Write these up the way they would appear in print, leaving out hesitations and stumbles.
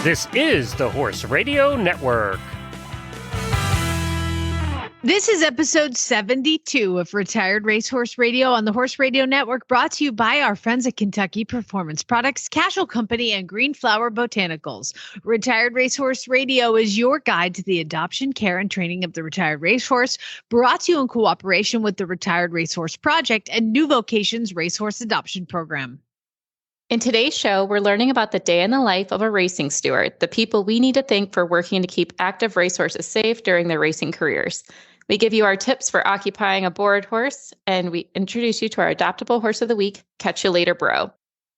This is the Horse Radio Network. This is episode 72 of Retired Racehorse Radio on the Horse Radio Network, brought to you by our friends at Kentucky Performance Products, Casual Company, and Green Flower Botanicals. Retired Racehorse Radio is your guide to the adoption, care, and training of the retired racehorse, brought to you in cooperation with the Retired Racehorse Project and New Vocations Racehorse Adoption Program. In today's show, we're learning about the day in the life of a racing steward, the people we need to thank for working to keep active racehorses safe during their racing careers. We give you our tips for occupying a board horse, and we introduce you to our adoptable horse of the week. Catch you later, bro.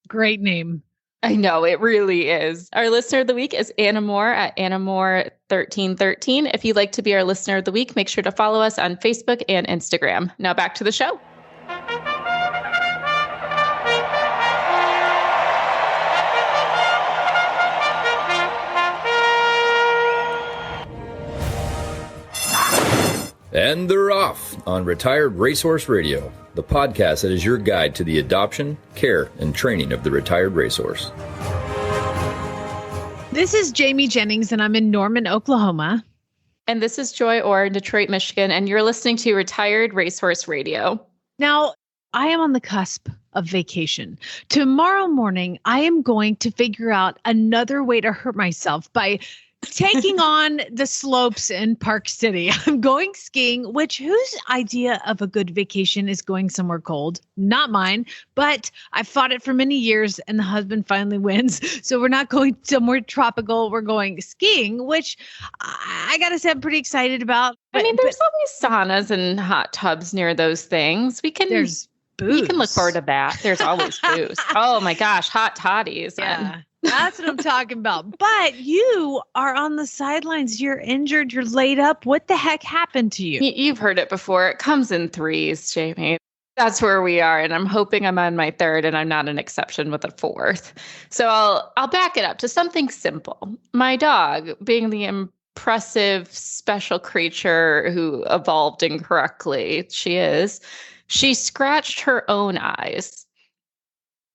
Great name. I know, it really is. Our listener of the week is Anna Moore at AnnaMoore1313. If you'd like to be our listener of the week, make sure to follow us on Facebook and Instagram. Now back to the show. And they're off on Retired Racehorse Radio, the podcast that is your guide to the adoption, care, and training of the retired racehorse. This is Jamie Jennings, and I'm in Norman, Oklahoma. And this is Joy Orr in Detroit, Michigan, and you're listening to Retired Racehorse Radio. Now, I am on the cusp of vacation. Tomorrow morning, I am going to figure out another way to hurt myself by taking on the slopes in Park City. I'm going skiing, which whose idea of a good vacation is going somewhere cold? Not mine, but I fought it for many years and the husband finally wins. So we're not going somewhere tropical. We're going skiing, which I got to say I'm pretty excited about. I mean, there's always saunas and hot tubs near those things. There's booze. We can look forward to that. There's always booze. Oh my gosh, hot toddies. Yeah. That's what I'm talking about. But you are on the sidelines. You're injured. You're laid up. What the heck happened to you? You've heard it before. It comes in threes, Jamie. That's where we are. And I'm hoping I'm on my third and I'm not an exception with a fourth. So I'll back it up to something simple. My dog, being the impressive special creature who evolved incorrectly, she scratched her own eyes,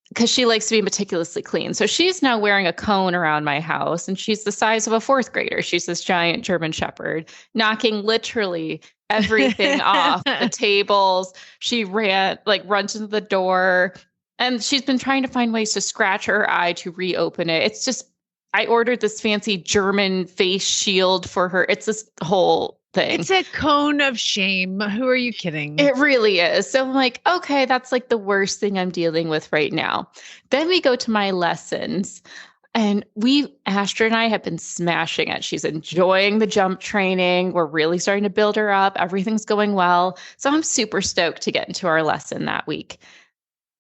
because she likes to be meticulously clean. So she's now wearing a cone around my house, and she's the size of a fourth grader. She's this giant German Shepherd, knocking literally everything off the tables. She runs into the door, and she's been trying to find ways to scratch her eye to reopen it. It's just, I ordered this fancy German face shield for her. It's this whole thing. It's a cone of shame. Who are you kidding? It really is. So I'm like, okay, that's like the worst thing I'm dealing with right now. Then we go to my lessons, and Astra and I have been smashing it. She's enjoying the jump training. We're really starting to build her up. Everything's going well. So I'm super stoked to get into our lesson that week.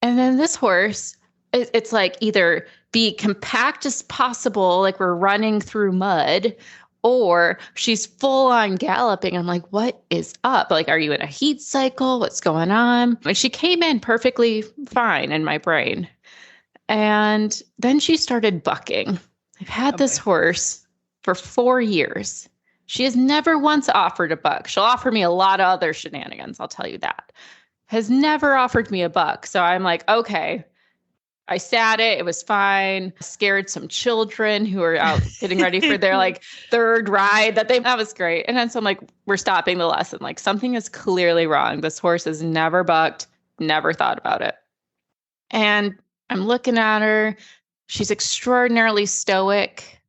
And then this horse, it's like either be compact as possible, like we're running through mud, or she's full on galloping. I'm like, what is up? Like, are you in a heat cycle? What's going on? Like, she came in perfectly fine in my brain. And then she started bucking. I've had this horse for 4 years. She has never once offered a buck. She'll offer me a lot of other shenanigans, I'll tell you that. Has never offered me a buck. So I'm like, okay. I sat it. It was fine. Scared some children who were out getting ready for their third ride that was great. And then so I'm like, we're stopping the lesson. Like, something is clearly wrong. This horse has never bucked, never thought about it. And I'm looking at her. She's extraordinarily stoic.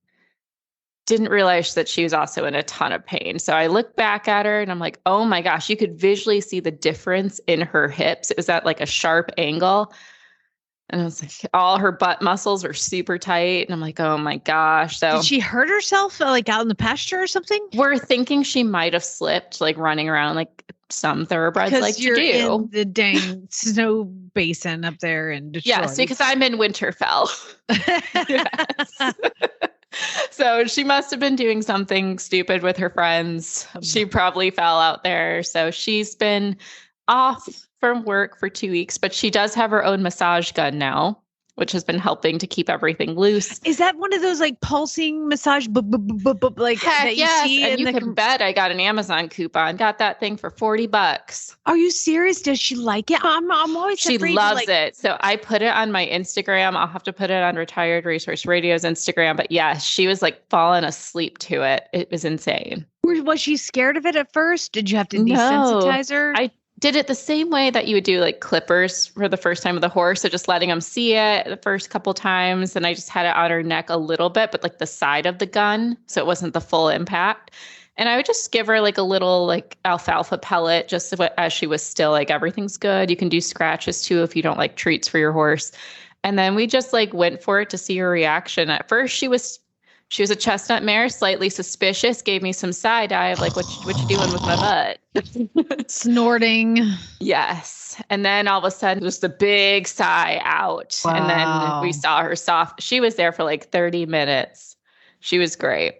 Didn't realize that she was also in a ton of pain. So I look back at her and I'm like, oh my gosh, you could visually see the difference in her hips. It was at like a sharp angle. And I was like, all her butt muscles were super tight. And I'm like, oh my gosh. So did she hurt herself like out in the pasture or something? We're thinking she might have slipped, like running around like some thoroughbreds like to do. In the dang snow basin up there in Detroit. Yes, because I'm in Winterfell. Yes. So she must have been doing something stupid with her friends. She probably fell out there. So she's been off from work for 2 weeks, but she does have her own massage gun now. which has been helping to keep everything loose. Is that one of those like pulsing massage, like Heck, that you yes. see? And you can bet I got an Amazon coupon. Got that thing for $40. Are you serious? Does she like it? I'm always She afraid loves it. So I put it on my Instagram. I'll have to put it on Retired Racehorse Radio's Instagram. But yeah, she was like falling asleep to it. It was insane. Was she scared of it at first? Did you have to desensitize her? I did it the same way that you would do like clippers for the first time with a horse. So just letting them see it the first couple times. And I just had it on her neck a little bit, but like the side of the gun. So it wasn't the full impact. And I would just give her like a little like alfalfa pellet just as she was still like, everything's good. You can do scratches too if you don't like treats for your horse. And then we just like went for it to see her reaction. At first she was a chestnut mare, slightly suspicious, gave me some side eye of like, what you doing with my butt? Snorting. Yes. And then all of a sudden it was the big sigh out. Wow. And then we saw her soft. She was there for like 30 minutes. She was great.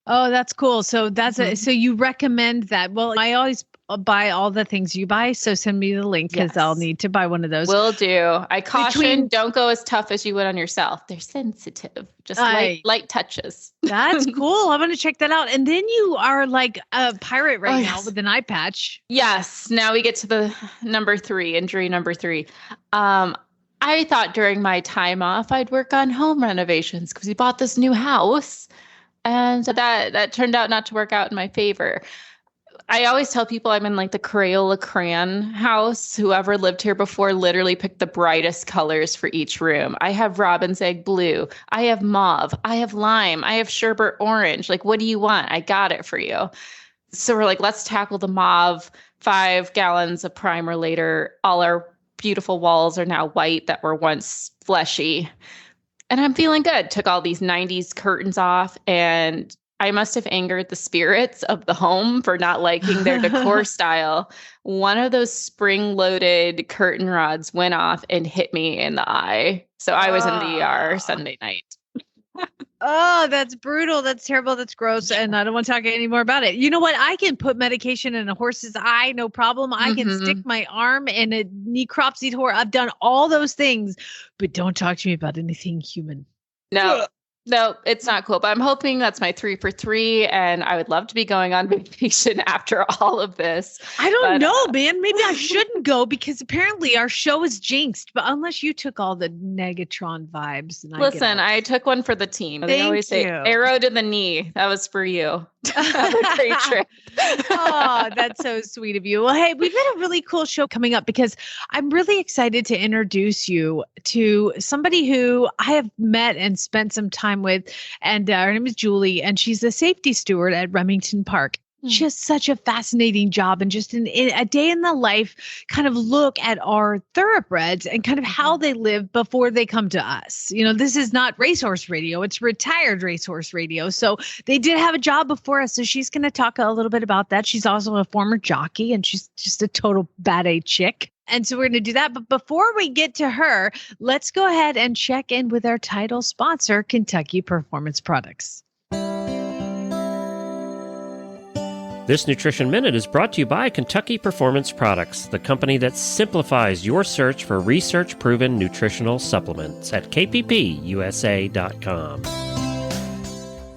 Oh, that's cool. So so you recommend that. Well, I always buy all the things you buy. So send me the link because I'll need to buy one of those. Will do. I caution, don't go as tough as you would on yourself. They're sensitive. Just light touches. That's cool. I'm going to check that out. And then you are like a pirate now with an eye patch. Yes. Now we get to the injury number 3. I thought during my time off, I'd work on home renovations because we bought this new house. And that turned out not to work out in my favor. I always tell people I'm in like the Crayola crayon house. Whoever lived here before literally picked the brightest colors for each room. I have robin's egg blue. I have mauve. I have lime. I have sherbet orange. Like, what do you want? I got it for you. So we're like, let's tackle the mauve. 5 gallons of primer later. All our beautiful walls are now white that were once fleshy. And I'm feeling good. Took all these 90s curtains off, and I must have angered the spirits of the home for not liking their decor style. One of those spring-loaded curtain rods went off and hit me in the eye. So I was in the ER Sunday night. Oh, that's brutal. That's terrible. That's gross. And I don't want to talk any more about it. You know what? I can put medication in a horse's eye. No problem. I can stick my arm in a necropsied horse. I've done all those things, but don't talk to me about anything human. No, it's not cool. But I'm hoping that's my 3 for 3. And I would love to be going on vacation after all of this. I don't know, man. Maybe I shouldn't go because apparently our show is jinxed. But unless you took all the Negatron vibes. And I took one for the team. They always say arrow to the knee. That was for you. Have a great trip. Oh, that's so sweet of you. Well, hey, we've got a really cool show coming up because I'm really excited to introduce you to somebody who I have met and spent some time with. And her name is Julie, and she's the safety steward at Remington Park. Just such a fascinating job, and just in a day in the life kind of look at our thoroughbreds and kind of how they live before they come to us. You know, this is not Racehorse Radio, it's Retired Racehorse Radio. So they did have a job before us. So she's going to talk a little bit about that. She's also a former jockey, and she's just a total bad A chick. And so we're going to do that. But before we get to her, let's go ahead and check in with our title sponsor, Kentucky Performance Products. This Nutrition Minute is brought to you by Kentucky Performance Products, the company that simplifies your search for research-proven nutritional supplements at kppusa.com.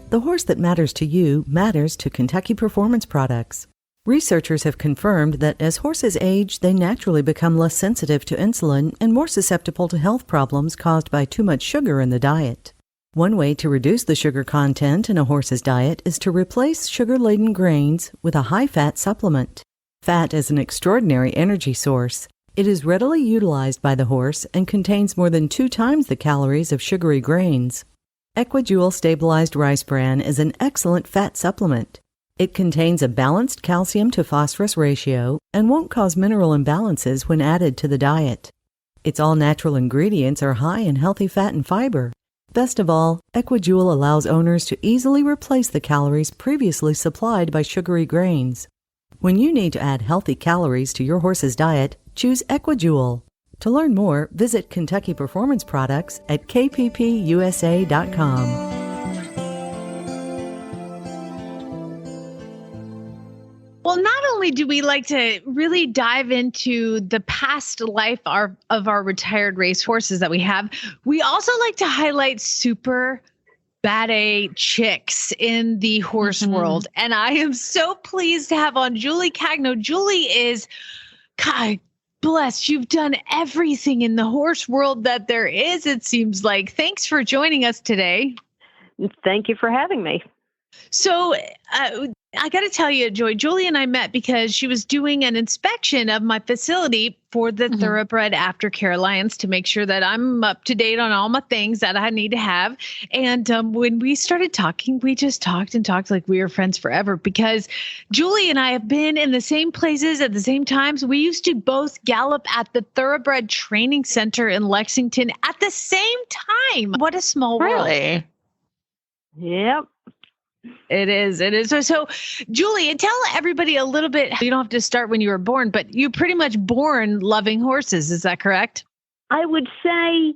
The horse that matters to you matters to Kentucky Performance Products. Researchers have confirmed that as horses age, they naturally become less sensitive to insulin and more susceptible to health problems caused by too much sugar in the diet. One way to reduce the sugar content in a horse's diet is to replace sugar-laden grains with a high-fat supplement. Fat is an extraordinary energy source. It is readily utilized by the horse and contains more than 2 times the calories of sugary grains. Equijewel Stabilized Rice Bran is an excellent fat supplement. It contains a balanced calcium to phosphorus ratio and won't cause mineral imbalances when added to the diet. Its all-natural ingredients are high in healthy fat and fiber. Best of all, Equijewel allows owners to easily replace the calories previously supplied by sugary grains. When you need to add healthy calories to your horse's diet, choose Equijewel. To learn more, visit Kentucky Performance Products at kppusa.com. Well, not only do we like to really dive into the past life of our retired racehorses that we have, we also like to highlight super bad A chicks in the horse world. And I am so pleased to have on Julie Cagno. Julie is, God bless, you've done everything in the horse world that there is, it seems like. Thanks for joining us today. Thank you for having me. So I got to tell you, Joy, Julie and I met because she was doing an inspection of my facility for the Thoroughbred Aftercare Alliance to make sure that I'm up to date on all my things that I need to have. And when we started talking, we just talked and talked like we were friends forever, because Julie and I have been in the same places at the same times. We used to both gallop at the Thoroughbred Training Center in Lexington at the same time. What a small world. Really? Yep. It is. So, Julie, tell everybody a little bit. You don't have to start when you were born, but you're pretty much born loving horses. Is that correct? I would say,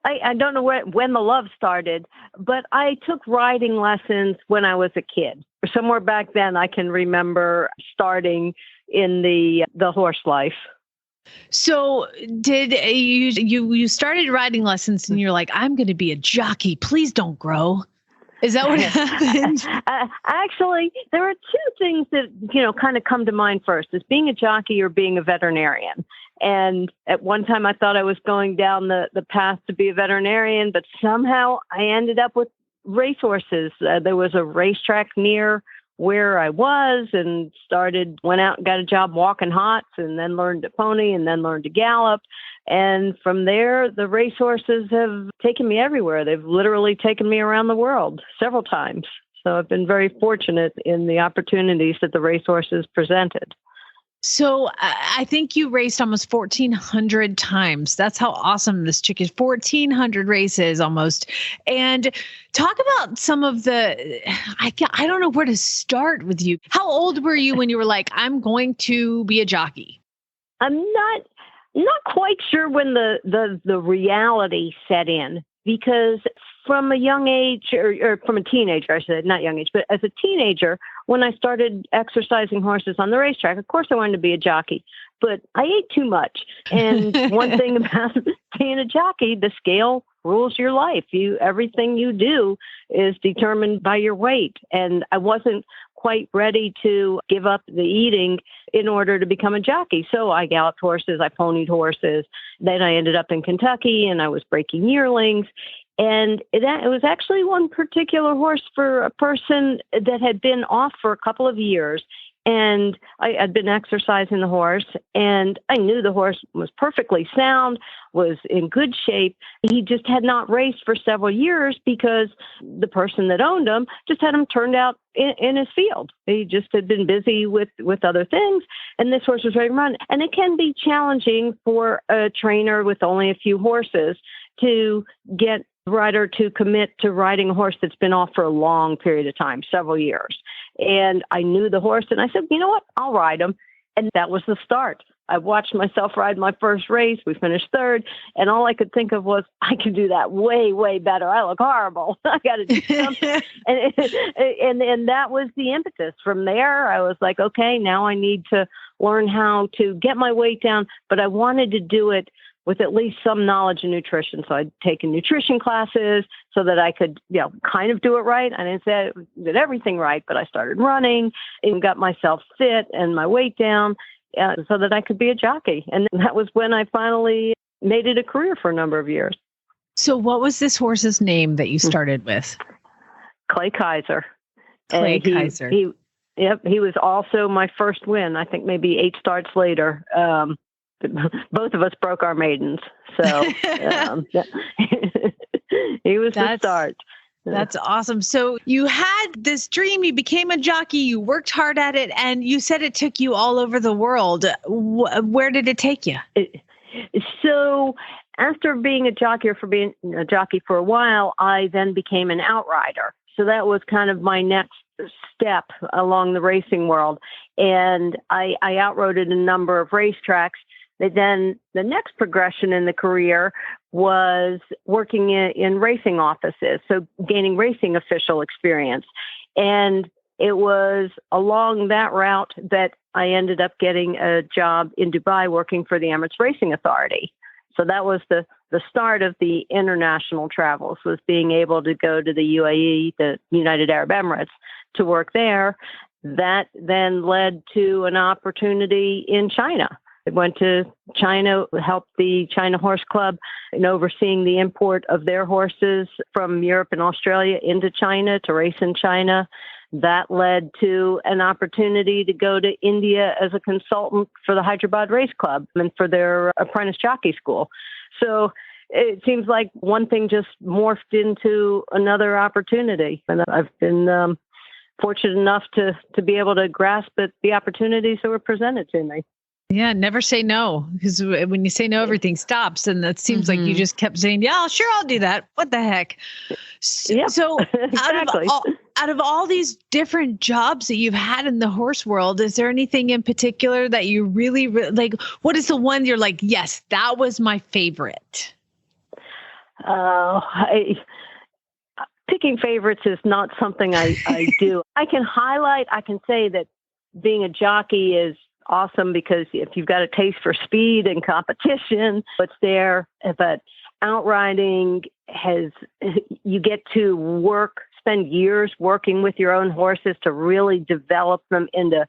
I don't know when the love started, but I took riding lessons when I was a kid. Somewhere back then, I can remember starting in the horse life. So did you started riding lessons and you're like, I'm going to be a jockey. Please don't grow. Is that what happened? Actually, there are two things that, kind of come to mind first, is being a jockey or being a veterinarian. And at one time I thought I was going down the path to be a veterinarian, but somehow I ended up with racehorses. There was a racetrack near where I was and went out and got a job walking hots, and then learned to pony and then learned to gallop. And from there, the racehorses have taken me everywhere. They've literally taken me around the world several times. So I've been very fortunate in the opportunities that the racehorses presented. So I think you raced almost 1,400 times. That's how awesome this chick is. 1,400 races almost. And talk about some of I don't know where to start with you. How old were you when you were like, I'm going to be a jockey? I'm not quite sure when the reality set in, because from a young age, or from a teenager, I said, not young age, but as a teenager, when I started exercising horses on the racetrack, of course I wanted to be a jockey, but I ate too much. And one thing about being a jockey, the scale rules your life. Everything you do is determined by your weight. And I wasn't quite ready to give up the eating in order to become a jockey. So I galloped horses, I ponied horses. Then I ended up in Kentucky and I was breaking yearlings. And it was actually one particular horse for a person that had been off for a couple of years. And I'd been exercising the horse, and I knew the horse was perfectly sound, was in good shape. He just had not raced for several years because the person that owned him just had him turned out in his field. He just had been busy with other things, and this horse was ready to run. And it can be challenging for a trainer with only a few horses to get the rider to commit to riding a horse that's been off for a long period of time, several years. And I knew the horse, and I said, you know what, I'll ride him. And that was the start. I watched myself ride my first race. We finished third, and all I could think of was, I could do that way, way better. I look horrible. I got to do something. and that was the impetus. From there, I was like, okay, now I need to learn how to get my weight down, but I wanted to do it with at least some knowledge of nutrition. So I'd taken nutrition classes so that I could, kind of do it right. I didn't say I did everything right, but I started running and got myself fit and my weight down so that I could be a jockey. And that was when I finally made it a career for a number of years. So what was this horse's name that you started with? Clay Kaiser. Clay Kaiser. He was also my first win. I think maybe 8 starts later. Both of us broke our maidens. So he was the start. That's awesome. So you had this dream, you became a jockey, you worked hard at it, and you said it took you all over the world. Where did it take you? So after being a jockey for a while, I then became an outrider. So that was kind of my next step along the racing world. And I outrode a number of racetracks. Then the next progression in the career was working in racing offices, so gaining racing official experience. And it was along that route that I ended up getting a job in Dubai working for the Emirates Racing Authority. So that was the start of the international travels, was being able to go to the UAE, the United Arab Emirates, to work there. That then led to an opportunity in China. I went to China, helped the China Horse Club in overseeing the import of their horses from Europe and Australia into China to race in China. That led to an opportunity to go to India as a consultant for the Hyderabad Race Club and for their apprentice jockey school. So it seems like one thing just morphed into another opportunity. And I've been fortunate enough to be able to grasp at the opportunities that were presented to me. Yeah, never say no, because when you say no, everything stops. And that seems like you just kept saying, yeah, sure, I'll do that. What the heck? So exactly. out of all these different jobs that you've had in the horse world, is there anything in particular that you really like? What is the one you're like, yes, that was my favorite? Picking favorites is not something I do. I can say that being a jockey is awesome because if you've got a taste for speed and competition, it's there. But outriding you get to spend years working with your own horses to really develop them into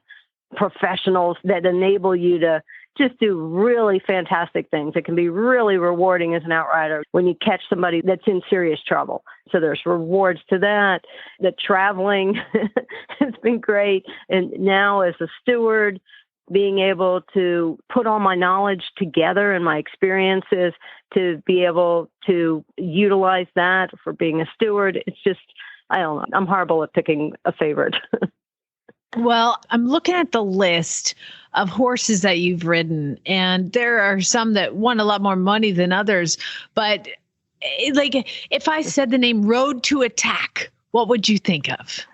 professionals that enable you to just do really fantastic things. It can be really rewarding as an outrider when you catch somebody that's in serious trouble. So there's rewards to that. The traveling has been great. And now as a steward, being able to put all my knowledge together and my experiences to be able to utilize that for being a steward. It's just, I don't know. I'm horrible at picking a favorite. Well, I'm looking at the list of horses that you've ridden, and there are some that won a lot more money than others. But like, if I said the name Road to Attack, what would you think of?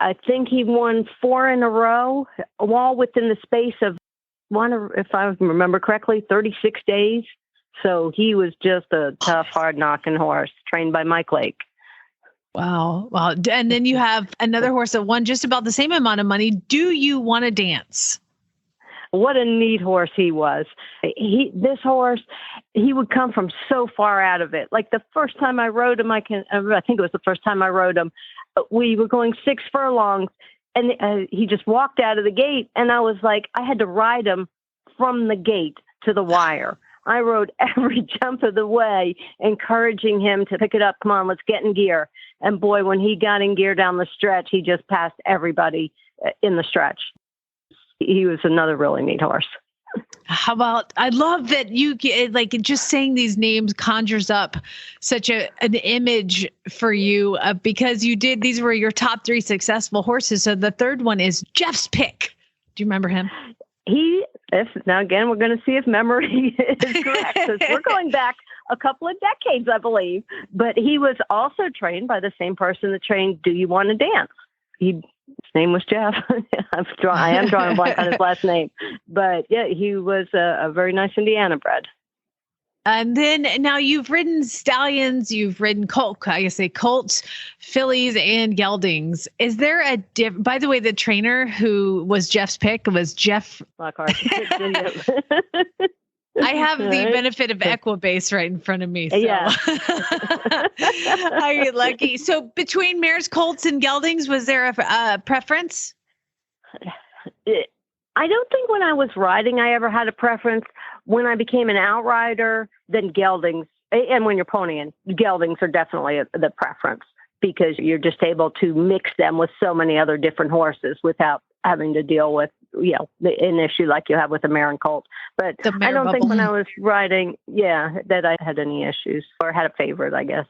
I think he won 4 in a row, all within the space of if I remember correctly, 36 days. So he was just a tough, hard-knocking horse trained by Mike Lake. Wow. Wow. And then you have another horse that won just about the same amount of money. Do You Want to Dance? What a neat horse he was. This horse, he would come from so far out of it. Like the first time I rode him, I think it was the first time I rode him, we were going 6 furlongs and he just walked out of the gate. And I was like, I had to ride him from the gate to the wire. I rode every jump of the way, encouraging him to pick it up. Come on, let's get in gear. And boy, when he got in gear down the stretch, he just passed everybody in the stretch. He was another really neat horse. How about, I love that you like just saying these names conjures up such an image for you because these were your top 3 successful horses. So the third one is Jeff's Pick. Do you remember him? Now again, we're going to see if memory is correct because we're going back a couple of decades, I believe. But he was also trained by the same person that trained Do You Want to Dance? His name was Jeff. I am drawing a blank on his last name. But yeah, he was a very nice Indiana bred. And then now you've ridden stallions, you've ridden colts, fillies, and geldings. Is there by the way, the trainer who was Jeff's pick was Jeff Lockhart. I have the benefit of Equibase right in front of me. So. Yeah. Are you lucky? So between mares, colts, and geldings, was there a preference? I don't think when I was riding, I ever had a preference. When I became an outrider, then geldings, and when you're ponying, geldings are definitely the preference because you're just able to mix them with so many other different horses without having to deal with, an issue like you have with a mare and colt. But I don't think when I was riding, that I had any issues or had a favorite, I guess.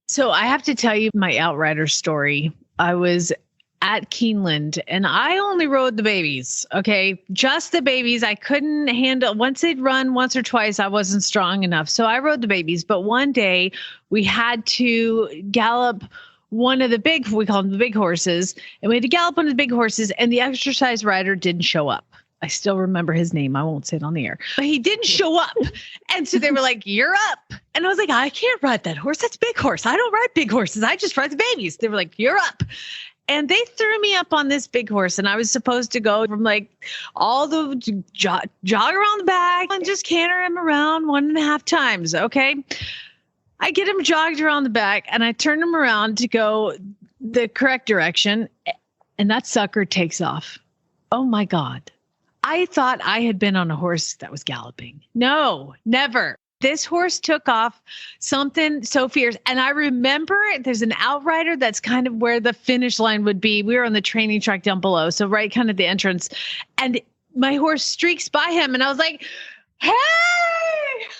So I have to tell you my outrider story. I was at Keeneland and I only rode the babies. Okay. Just the babies. I couldn't handle once they'd run once or twice. I wasn't strong enough. So I rode the babies. But one day we had to gallop one of we call them the big horses, and we had to gallop one of the big horses and the exercise rider didn't show up. I still remember his name. I won't say it on the air, but he didn't show up. And so they were like, you're up. And I was like, I can't ride that horse. That's a big horse. I don't ride big horses. I just ride the babies. They were like, you're up. And they threw me up on this big horse, and I was supposed to go from like all the jog around the back and just canter him around 1.5 times. Okay. I get him jogged around the back, and I turn him around to go the correct direction, and that sucker takes off. Oh my God. I thought I had been on a horse that was galloping. No, never. This horse took off something so fierce. And I remember there's an outrider that's kind of where the finish line would be. We were on the training track down below. So right kind of the entrance. And my horse streaks by him. And I was like, hey!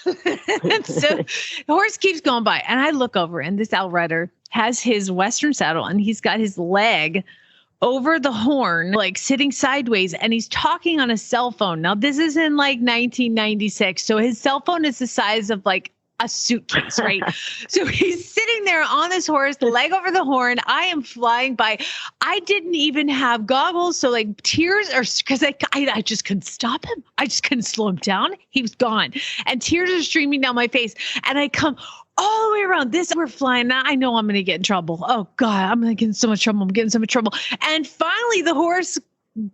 And so the horse keeps going by. And I look over, and this outrider has his Western saddle, and he's got his leg over the horn, like sitting sideways, and he's talking on a cell phone. Now, this is in like 1996. So his cell phone is the size of like a suitcase, right? So he's sitting there on this horse, leg over the horn. I am flying by. I didn't even have goggles. So like tears are, because I just couldn't stop him. I just couldn't slow him down. He was gone. And tears are streaming down my face. And I come all the way around this. We're flying. Now I know I'm going to get in trouble. Oh God, I'm going to get in so much trouble. I'm getting so much trouble. And finally the horse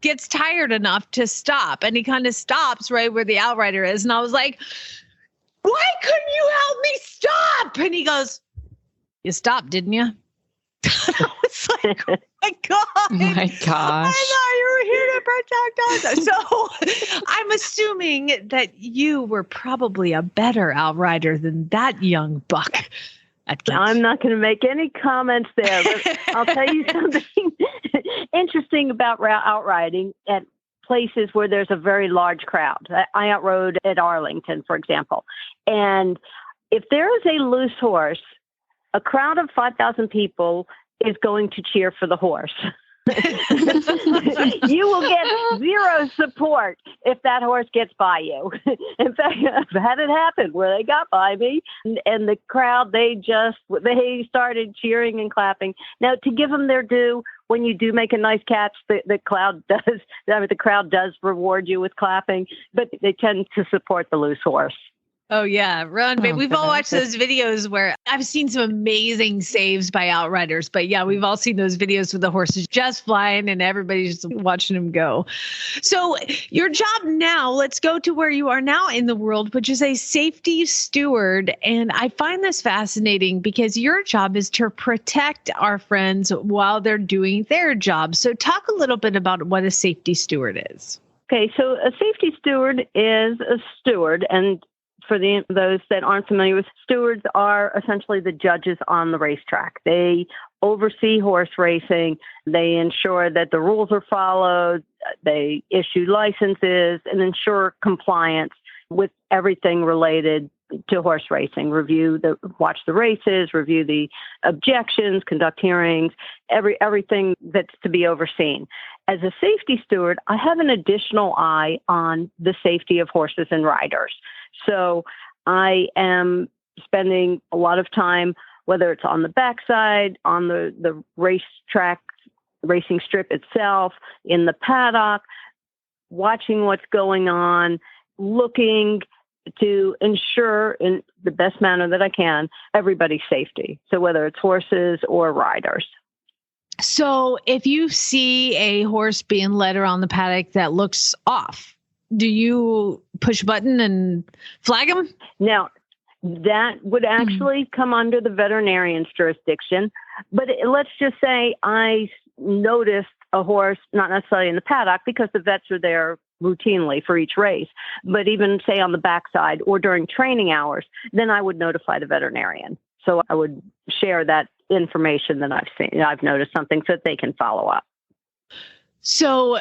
gets tired enough to stop. And he kind of stops right where the outrider is. And I was like, why couldn't you help me stop? And he goes, you stopped, didn't you? I was like, oh my God. Oh my gosh. I thought you were here to protect us. So I'm assuming that you were probably a better outrider than that young buck. I'm not going to make any comments there, but I'll tell you something interesting about outriding at places where there's a very large crowd. I outrode at Arlington, for example. And if there is a loose horse, a crowd of 5,000 people is going to cheer for the horse. You will get zero support if that horse gets by you. In fact, I've had it happen where they got by me and the crowd, they started cheering and clapping. Now, to give them their due, when you do make a nice catch, the crowd does reward you with clapping, but they tend to support the loose horse. Oh, yeah. Run, babe. We've all watched those videos where I've seen some amazing saves by outriders. But yeah, we've all seen those videos with the horses just flying and everybody's just watching them go. So your job now, let's go to where you are now in the world, which is a safety steward. And I find this fascinating because your job is to protect our friends while they're doing their job. So talk a little bit about what a safety steward is. Okay, so a safety steward is a steward, and for those that aren't familiar with, stewards are essentially the judges on the racetrack. They oversee horse racing. They ensure that the rules are followed. They issue licenses and ensure compliance with everything related to horse racing. Watch the races, review the objections, conduct hearings, everything that's to be overseen. As a safety steward, I have an additional eye on the safety of horses and riders. So I am spending a lot of time, whether it's on the backside, on the racetrack, racing strip itself, in the paddock, watching what's going on, looking to ensure in the best manner that I can, everybody's safety. So whether it's horses or riders. So if you see a horse being led around the paddock that looks off, do you push a button and flag him? Now, that would actually come under the veterinarian's jurisdiction. But let's just say I noticed a horse, not necessarily in the paddock, because the vets are there routinely for each race, but even say on the backside or during training hours, then I would notify the veterinarian. So I would share that information that I've noticed something so that they can follow up. So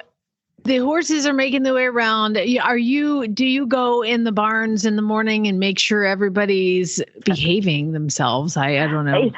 the horses are making their way around. Do you go in the barns in the morning and make sure everybody's behaving themselves? I don't know.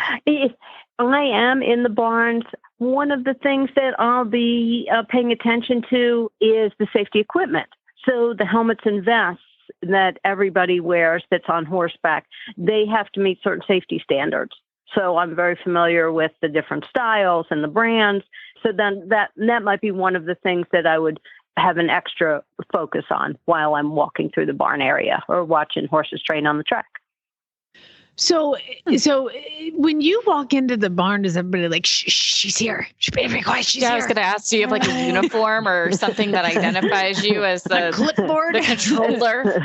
I am in the barns. One of the things that I'll be paying attention to is the safety equipment. So the helmets and vests that everybody wears that's on horseback, they have to meet certain safety standards. So I'm very familiar with the different styles and the brands. So then that might be one of the things that I would have an extra focus on while I'm walking through the barn area or watching horses train on the track. So when you walk into the barn, does everybody like, she's here. She better be quiet. She's here. I was going to ask, do you have like a uniform or something that identifies you as the clipboard, the controller?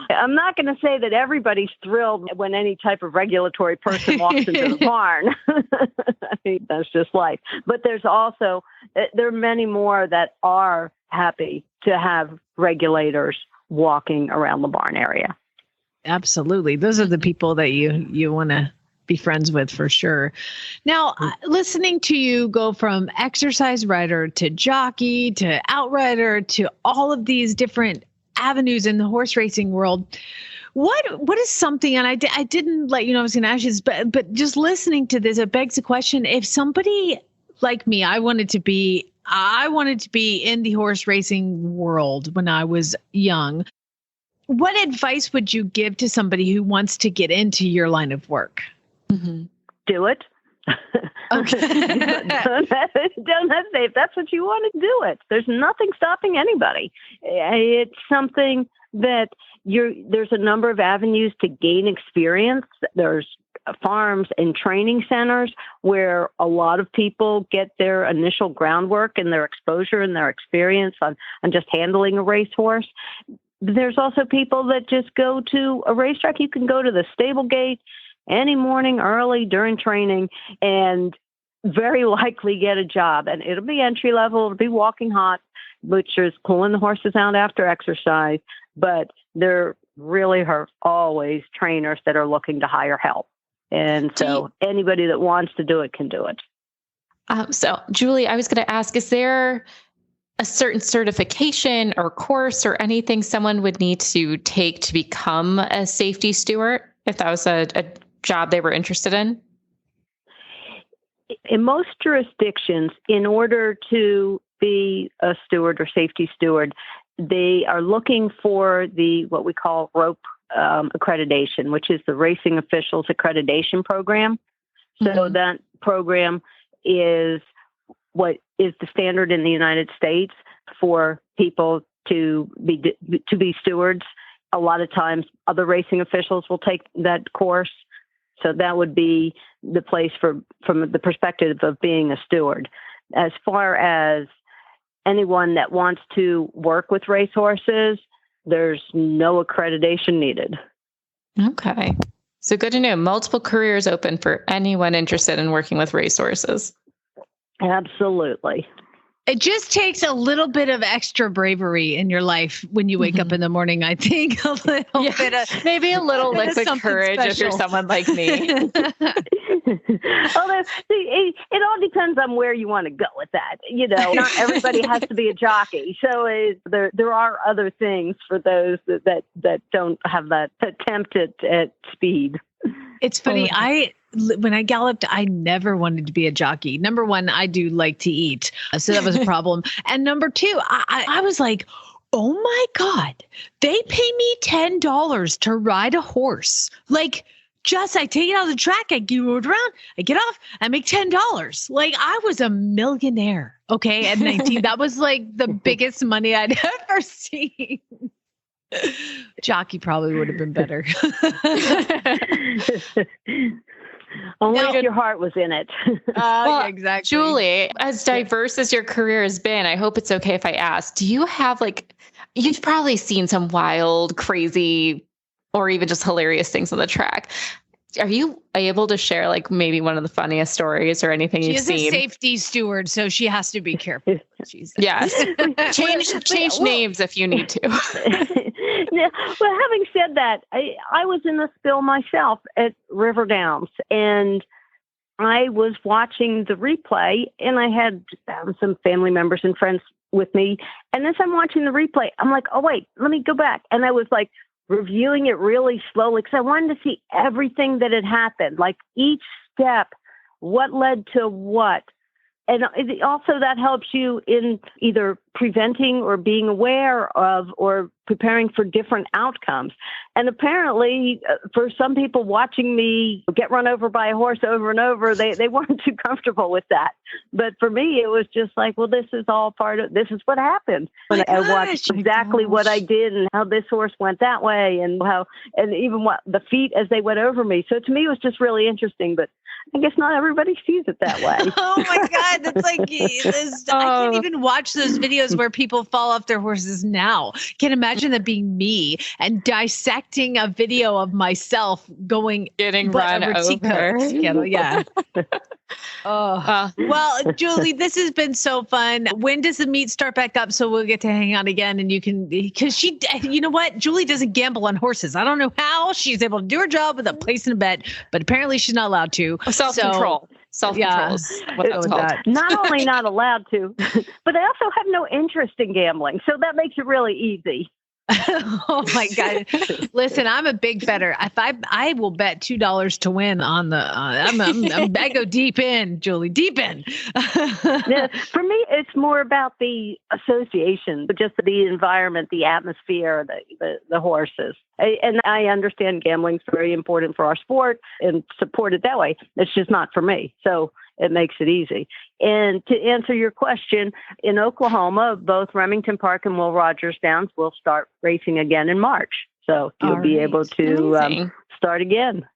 I'm not going to say that everybody's thrilled when any type of regulatory person walks into the barn. I mean, that's just life. But there are many more that are happy to have regulators walking around the barn area. Absolutely. Those are the people that you want to be friends with for sure. Now, listening to you go from exercise rider to jockey to outrider to all of these different avenues in the horse racing world, what is something, and I didn't let you know I was going to ask you this, but just listening to this, it begs the question, if somebody like me, I wanted to be in the horse racing world when I was young, what advice would you give to somebody who wants to get into your line of work? Mm-hmm. Do it. Okay. Don't hesitate. If that's what you want to do it. There's nothing stopping anybody. It's something that there's a number of avenues to gain experience. There's farms and training centers where a lot of people get their initial groundwork and their exposure and their experience on just handling a racehorse. There's also people that just go to a racetrack. You can go to the stable gate any morning early during training and very likely get a job. And it'll be entry level, it'll be walking hot, which is pulling the horses out after exercise. But there really are always trainers that are looking to hire help. And so anybody that wants to do it can do it. So, Julie, I was going to ask, is there a certain certification or course or anything someone would need to take to become a safety steward if that was a job they were interested in? In most jurisdictions, in order to be a steward or safety steward, they are looking for what we call ROPE accreditation, which is the Racing Officials Accreditation Program. So that program is what is the standard in the United States for people to be stewards. A lot of times other racing officials will take that course. So that would be the place from the perspective of being a steward. As far as anyone that wants to work with racehorses, there's no accreditation needed. Okay. So good to know. Multiple careers open for anyone interested in working with racehorses. Absolutely. It just takes a little bit of extra bravery in your life when you wake up in the morning. I think a little bit of maybe a little liquid courage special. if you're someone like me. Well, it all depends on where you want to go with that. You know, not everybody has to be a jockey. So there are other things for those that don't have that attempt at speed. It's funny. When I galloped, I never wanted to be a jockey. Number one, I do like to eat. So that was a problem. And number two, I was like, oh my God, they pay me $10 to ride a horse. Like, I take it out of the track, I go around, I get off, I make $10. Like, I was a millionaire. Okay. At 19, that was like the biggest money I'd ever seen. Jockey probably would have been better. Only if your heart was in it. Well, exactly. Julie, as diverse as your career has been, I hope it's okay if I ask, do you have you've probably seen some wild, crazy, or even just hilarious things on the track. Are you able to share maybe one of the funniest stories or anything you've seen? She is a safety steward, so she has to be careful. Yes. Change names if you need to. Well, having said that, I was in a spill myself at River Downs, and I was watching the replay, and I had some family members and friends with me. And as I'm watching the replay, I'm like, oh, wait, let me go back. And I was reviewing it really slowly because I wanted to see everything that had happened, each step, what led to what. And also that helps you in either preventing or being aware of or preparing for different outcomes. And apparently, for some people watching me get run over by a horse over and over, they weren't too comfortable with that. But for me, it was just like, well, this is all this is what happened. When I watched exactly what I did and how this horse went that way and even what the feet as they went over me. So to me, it was just really interesting, but I guess not everybody sees it that way. Oh my God. That's like, I can't even watch those videos where people fall off their horses now. Can't imagine that being me and dissecting a video of myself getting run over. Yeah. Well, Julie, this has been so fun. When does the meet start back up so we'll get to hang out again and you can, because you know what? Julie doesn't gamble on horses. I don't know how she's able to do her job without placing a bet, but apparently she's not allowed to. Self-control. Self-control is what that's called. Not only not allowed to, but I also have no interest in gambling. So that makes it really easy. Oh my God. Listen, I'm a big bettor. If I will bet $2 to win on the, I go deep in, Julie, deep in. Yeah, for me, it's more about the association, just the environment, the atmosphere, the horses. And I understand gambling's very important for our sport and support it that way. It's just not for me. So it makes it easy. And to answer your question, in Oklahoma, both Remington Park and Will Rogers Downs will start racing again in March. So you'll be able to start again.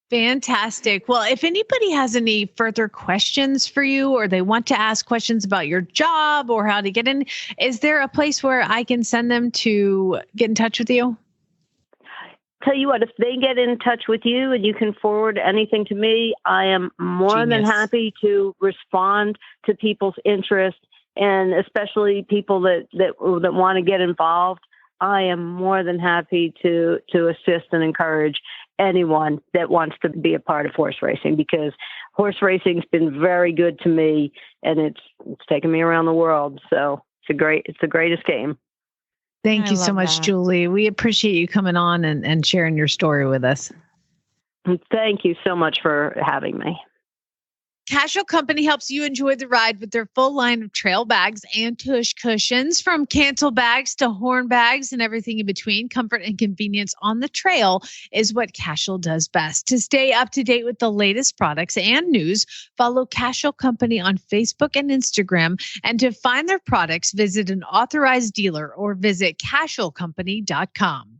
Fantastic. Well, if anybody has any further questions for you or they want to ask questions about your job or how to get in, is there a place where I can send them to get in touch with you? Tell you what, if they get in touch with you and you can forward anything to me, I am more than happy to respond to people's interest, and especially people that want to get involved. I am more than happy to assist and encourage anyone that wants to be a part of horse racing, because horse racing's been very good to me and it's taken me around the world. So it's the greatest game. Thank you so much, Julie. We appreciate you coming on and sharing your story with us. Thank you so much for having me. Casual Company helps you enjoy the ride with their full line of trail bags and tush cushions, from cantle bags to horn bags and everything in between. Comfort and convenience on the trail is what Casual does best. To stay up to date with the latest products and news, follow Casual Company on Facebook and Instagram. And to find their products, visit an authorized dealer or visit casualcompany.com.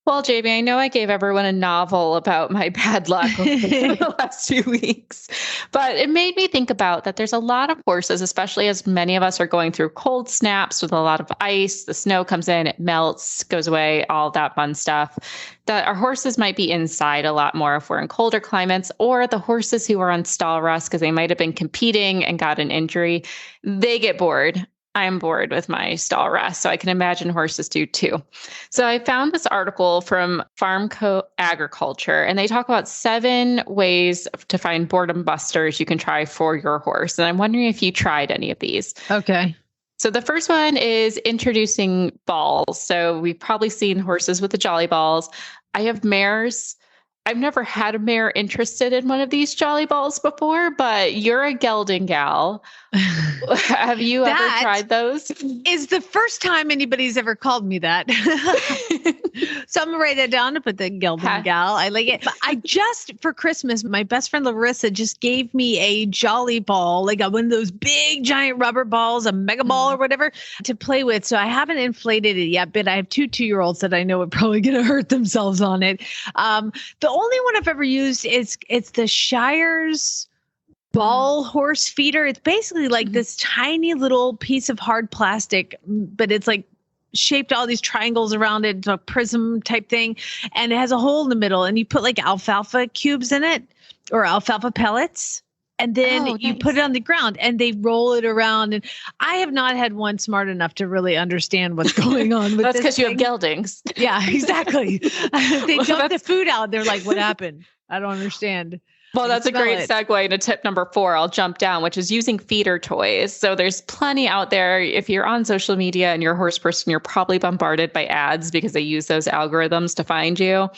Well, Jamie, I know I gave everyone a novel about my bad luck over the last few weeks, but it made me think about that there's a lot of horses, especially as many of us are going through cold snaps with a lot of ice. The snow comes in, it melts, goes away, all that fun stuff, that our horses might be inside a lot more if we're in colder climates, or the horses who are on stall rest because they might have been competing and got an injury, they get bored. I'm bored with my stall rest, so I can imagine horses do too. So I found this article from Farmco Agriculture, and they talk about 7 ways to find boredom busters you can try for your horse. And I'm wondering if you tried any of these. Okay. So the first one is introducing balls. So we've probably seen horses with the jolly balls. I have mares. I've never had a mare interested in one of these jolly balls before, but you're a gelding gal. Have you ever tried those? Is the first time anybody's ever called me that. So I'm going to write that down to put the gelding gal. I like it. But I just, for Christmas, my best friend Larissa just gave me a jolly ball, like one of those big giant rubber balls, a mega ball or whatever, to play with. So I haven't inflated it yet, but I have 2 2-year-olds that I know are probably going to hurt themselves on it. The only one I've ever used it's the Shire's ball horse feeder. It's basically like this tiny little piece of hard plastic, but it's like shaped all these triangles around it. It's a prism type thing. And it has a hole in the middle, and you put like alfalfa cubes in it or alfalfa pellets. And then you put it on the ground and they roll it around. And I have not had one smart enough to really understand what's going on with That's this because you have geldings. Yeah, exactly. They dump the food out. They're like, what happened? I don't understand. Well, that's a great segue into tip number 4. I'll jump down, which is using feeder toys. So there's plenty out there. If you're on social media and you're a horse person, you're probably bombarded by ads because they use those algorithms to find you.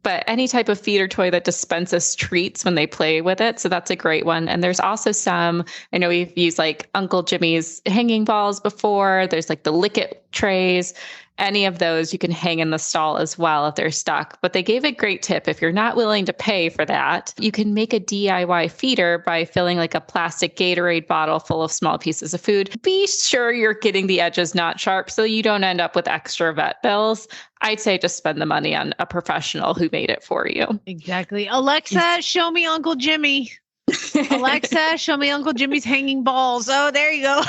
but any type of feeder toy that dispenses treats when they play with it. So that's a great one. And there's also some, I know we've used like Uncle Jimmy's hanging balls before. There's like the lick-it trays. Any of those you can hang in the stall as well if they're stuck. But they gave a great tip. If you're not willing to pay for that, you can make a DIY feeder by filling like a plastic Gatorade bottle full of small pieces of food. Be sure you're getting the edges not sharp so you don't end up with extra vet bills. I'd say just spend the money on a professional who made it for you. Exactly. Alexa, show me Uncle Jimmy. Alexa, show me Uncle Jimmy's hanging balls. Oh, there you go.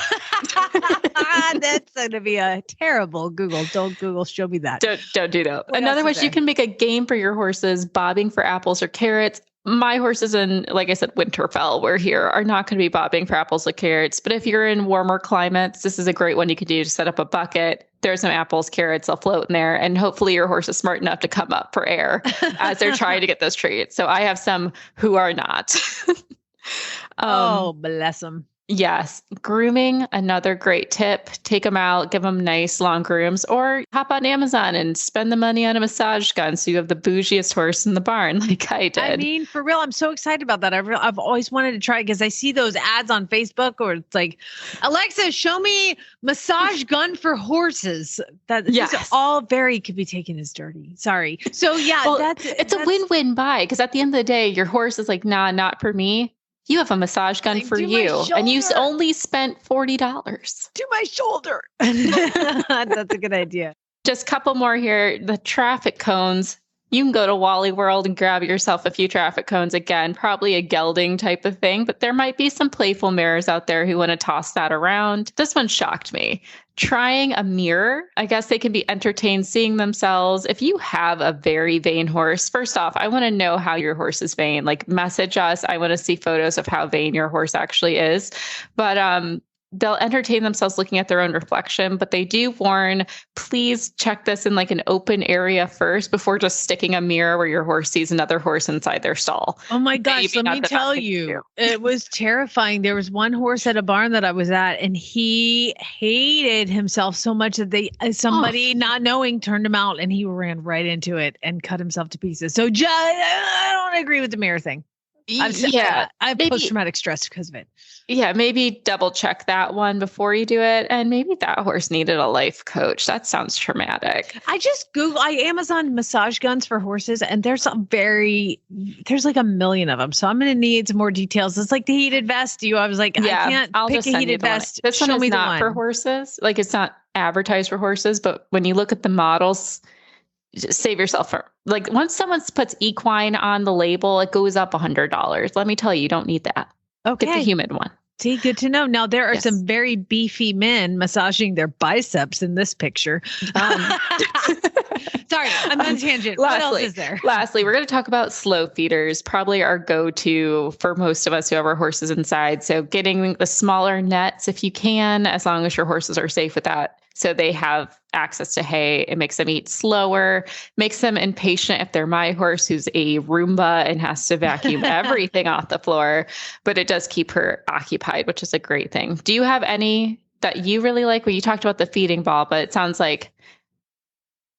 That's going to be a terrible Google. Don't Google, show me that. Don't do that. Another way, you can make a game for your horses, bobbing for apples or carrots. My horses in, like I said, Winterfell, we're here, are not going to be bobbing for apples or carrots. But if you're in warmer climates, this is a great one you could do to set up a bucket. There's some apples, carrots, they'll float in there. And hopefully your horse is smart enough to come up for air as they're trying to get those treats. So I have some who are not. Oh, bless them. Yes. Grooming, another great tip. Take them out, give them nice long grooms, or hop on Amazon and spend the money on a massage gun so you have the bougiest horse in the barn like I did. I mean, for real, I'm so excited about that. I've always wanted to try because I see those ads on Facebook or it's like, Alexa, show me massage gun for horses. These are all could be taken as dirty. Sorry. So yeah, well, it's a win-win buy because at the end of the day, your horse is like, nah, not for me. You have a massage gun for you, and you only spent $40. To my shoulder. That's a good idea. Just a couple more here. The traffic cones. You can go to Wally World and grab yourself a few traffic cones. Again, probably a gelding type of thing, but there might be some playful mirrors out there who want to toss that around. This one shocked me. Trying a mirror. I guess they can be entertained seeing themselves. If you have a very vain horse, first off, I want to know how your horse is vain. Like message us. I want to see photos of how vain your horse actually is. But they'll entertain themselves looking at their own reflection, but they do warn, please check this in like an open area first before just sticking a mirror where your horse sees another horse inside their stall. Oh my gosh, let me tell you, it was terrifying. There was one horse at a barn that I was at and he hated himself so much that somebody not knowing turned him out and he ran right into it and cut himself to pieces. So I don't agree with the mirror thing. I have post-traumatic stress because of it. Yeah, maybe double check that one before you do it. And maybe that horse needed a life coach. That sounds traumatic. I Amazon massage guns for horses and there's like a million of them. So I'm going to need some more details. It's like the heated vest. I was like, I'll pick a heated vest. This one is not for horses. Like it's not advertised for horses, but when you look at the models, just save yourself from like once someone puts equine on the label, it goes up $100. Let me tell you, you don't need that. Okay. Get the human one. See, good to know. Now there are some very beefy men massaging their biceps in this picture. Sorry, I'm on a tangent. What else is there? Lastly, we're going to talk about slow feeders, probably our go-to for most of us who have our horses inside. So getting the smaller nets if you can, as long as your horses are safe with that. So they have access to hay. It makes them eat slower, makes them impatient if they're my horse who's a Roomba and has to vacuum everything off the floor. But it does keep her occupied, which is a great thing. Do you have any that you really like? Well, you talked about the feeding ball, but it sounds like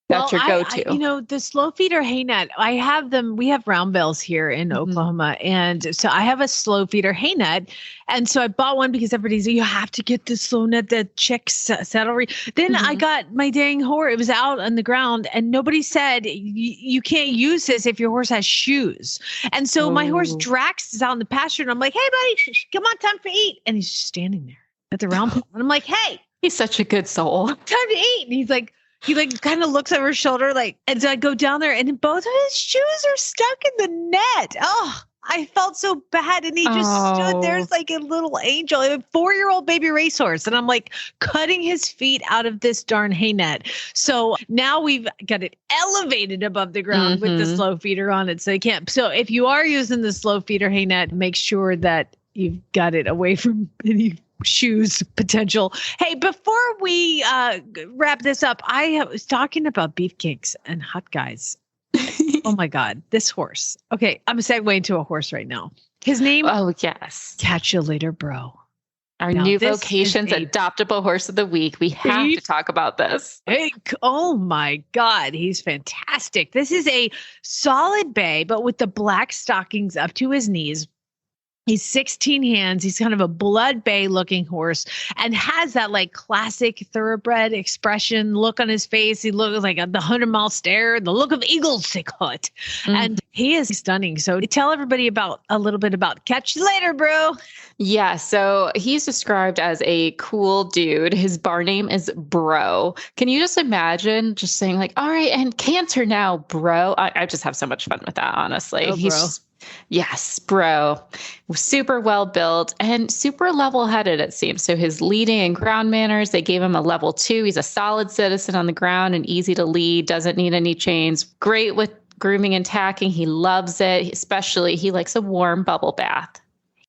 that's your go-to. The slow feeder hay net, I have them. We have round bells here in Oklahoma. And so I have a slow feeder hay net. And so I bought one because everybody's like, you have to get the slow net that checks saddle. Then I got my dang horse. It was out on the ground and nobody said you can't use this if your horse has shoes. And so my horse Drax is out in the pasture and I'm like, hey buddy, come on, time to eat. And he's just standing there at the round bell. And I'm like, hey, he's such a good soul. Time to eat. And he's like, he kind of looks over his shoulder, and so I go down there and both of his shoes are stuck in the net. Oh, I felt so bad. And he just stood there like a little angel, a 4-year-old baby racehorse. And I'm like cutting his feet out of this darn hay net. So now we've got it elevated above the ground with the slow feeder on it. So you can't. So if you are using the slow feeder hay net, make sure that you've got it away from any shoes potential. Hey, before we wrap this up, I was talking about beefcakes and hot guys. Oh my God, this horse. Okay, I'm segueing to a horse right now. His name. Oh yes. Catch you later, bro. Our Now, new this vocations is a adoptable horse of the week. We have to talk about this. oh my God, he's fantastic. This is a solid bay, but with the black stockings up to his knees. He's 16 hands. He's kind of a blood bay looking horse and has that like classic thoroughbred expression look on his face. He looks like the 100-mile stare, the look of eagles, they call it. And he is stunning. So tell everybody a little bit about Catch You Later, bro. Yeah, so he's described as a cool dude. His bar name is Bro. Can you just imagine just saying like, all right, and canter now, bro? I just have so much fun with that, honestly. Oh, bro. Yes, Bro. Super well built and super level headed, it seems. So his leading and ground manners, they gave him a level 2. He's a solid citizen on the ground and easy to lead, doesn't need any chains. Great with grooming and tacking. He loves it. Especially, he likes a warm bubble bath.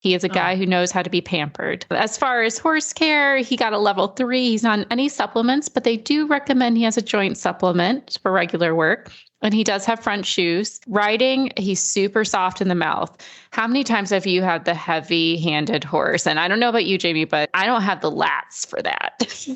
He is a guy who knows how to be pampered. As far as horse care, he got a level 3. He's on any supplements, but they do recommend he has a joint supplement for regular work. And he does have front shoes. Riding, he's super soft in the mouth. How many times have you had the heavy-handed horse? And I don't know about you, Jamie, but I don't have the lats for that.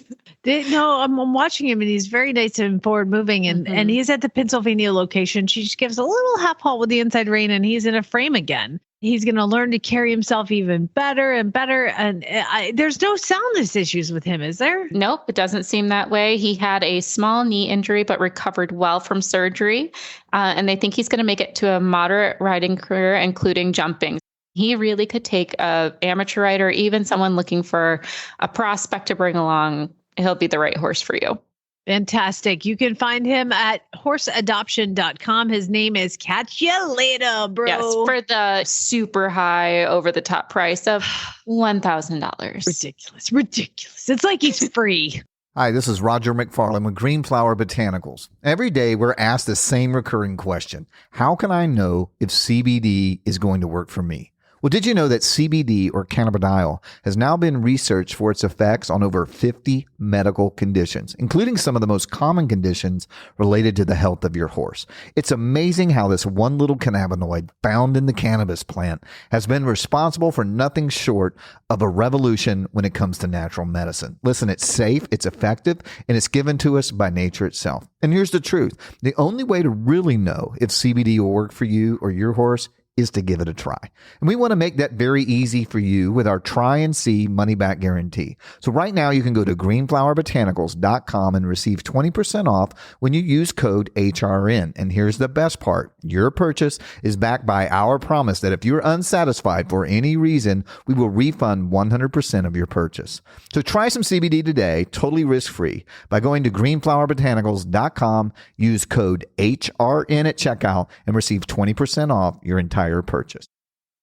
No, I'm watching him, and he's very nice and forward moving. And he's at the Pennsylvania location. She just gives a little half halt with the inside rein, and he's in a frame again. He's going to learn to carry himself even better and better. And there's no soundness issues with him, is there? Nope, it doesn't seem that way. He had a small knee injury, but recovered well from surgery. And they think he's going to make it to a moderate riding career, including jumping. He really could take a amateur rider, even someone looking for a prospect to bring along. He'll be the right horse for you. Fantastic. You can find him at horseadoption.com. His name is Catch You Later, bro. Yes, for the super high over the top price of $1,000. Ridiculous. It's like he's free. Hi, this is Roger McFarlane with Green Flower Botanicals. Every day we're asked the same recurring question. How can I know if CBD is going to work for me? Well, did you know that CBD, or cannabidiol, has now been researched for its effects on over 50 medical conditions, including some of the most common conditions related to the health of your horse? It's amazing how this one little cannabinoid found in the cannabis plant has been responsible for nothing short of a revolution when it comes to natural medicine. Listen, it's safe, it's effective, and it's given to us by nature itself. And here's the truth. The only way to really know if CBD will work for you or your horse is to give it a try. And we want to make that very easy for you with our try and see money back guarantee. So right now you can go to greenflowerbotanicals.com and receive 20% off when you use code HRN. And here's the best part. Your purchase is backed by our promise that if you're unsatisfied for any reason, we will refund 100% of your purchase. So try some CBD today, totally risk-free, by going to greenflowerbotanicals.com, use code HRN at checkout, and receive 20% off your entire purchase.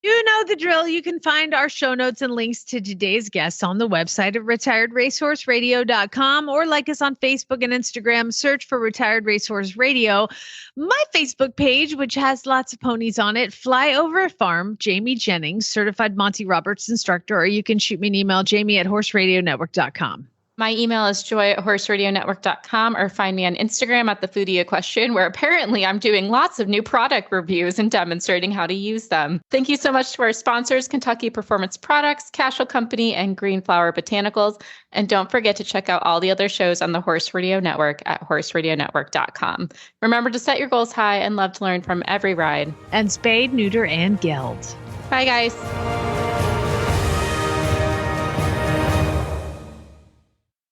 You know the drill. You can find our show notes and links to today's guests on the website at retiredracehorseradio.com, or like us on Facebook and Instagram. Search for Retired Racehorse Radio. My Facebook page, which has lots of ponies on it, Fly Over a Farm, Jamie Jennings, certified Monty Roberts instructor, or you can shoot me an email, jamie@horseradionetwork.com. My email is joy@horseradionetwork.com, or find me on Instagram at the Foodie Question, where apparently I'm doing lots of new product reviews and demonstrating how to use them. Thank you so much to our sponsors, Kentucky Performance Products, Cashel Company, and Green Flower Botanicals. And don't forget to check out all the other shows on the Horse Radio Network at horseradionetwork.com. Remember to set your goals high and love to learn from every ride. And spade, neuter, and geld. Bye, guys.